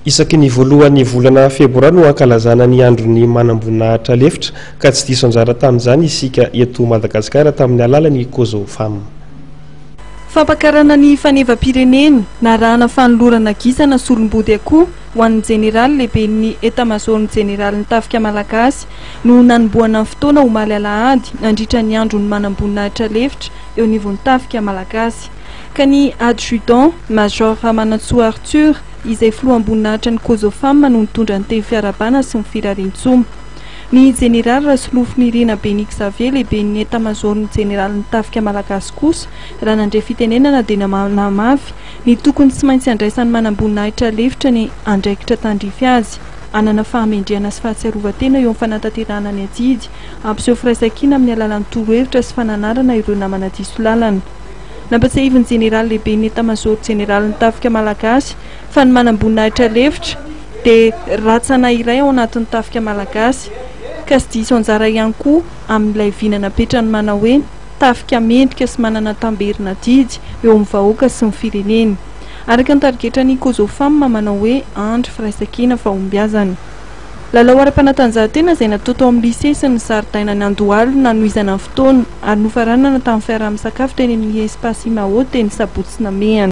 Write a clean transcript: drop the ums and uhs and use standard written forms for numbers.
Isaky ny voalohan'ny volana febroary no ankalazana ny androny manam-boninahitra lefitra ka tsy diso anjara tamin'izany isika eto Madagasikara tamin'ny alalan'ny COSOFAM. Fampakarana ny fanevam-pireneny narahana fanolorana gisana solom-body akoho ho an'ny jeneraly lehiben'ny etamazony jeneraly nitafika malagasy no nanomboana ny fotoana omaly alahady nandritra ny androny manam-boninahitra lefitra eo anivon'ny tafika malagasy ka ny adjudant major Ramanantsoa Arthur izay filoam-boninahitra ny COSOFAM no nitondra ny teny fiarabana sy ny firaren-tsoma. Ny jeneraly Rasolofo-Nirina Benik Xavier lehiben'ny etamazony jeneraly nitafika malagasy kosa raha nandray fitenenana dia namafy ny tokony tsy maintsy andraisan'ny manam-boninahitra lefitra ny andraikitra tandrify azy anana fahamendriana sy fahatsiarovan-tena eo amin'ny fanatanterahana ny ajidy ampiseho firaisan-kina amin'ny alalan'ny torohevitra sy fananarana ireo namana diso lalana. Nampatsiahivin'ny jeneraly lehiben'ny etamazony jeneraly nitafika malagasy fa ny manam-boninahitra lefitra dia ratsana iray ao anatin'ny tafika malagasy ka sy diso anjara ihany koa amin'ilay vinana petrany manao hoe tafika mendrika sy manana tamberina didy eo amin'ny vahoaka sy ny fireneny. Araka ny tarigetra ny COSOFAM manao hoe andro firaisan-kina fahombiazana. Lalao ara-panatanjahantena izay natao tao amin'ny lycée sy ny zaridaina ny Andohalo nanohizana ny fotoana ary nofaranana tamin'ny fiaraha-misakafo teny amin'ny espasy Mao teny Sabotsy Namehana.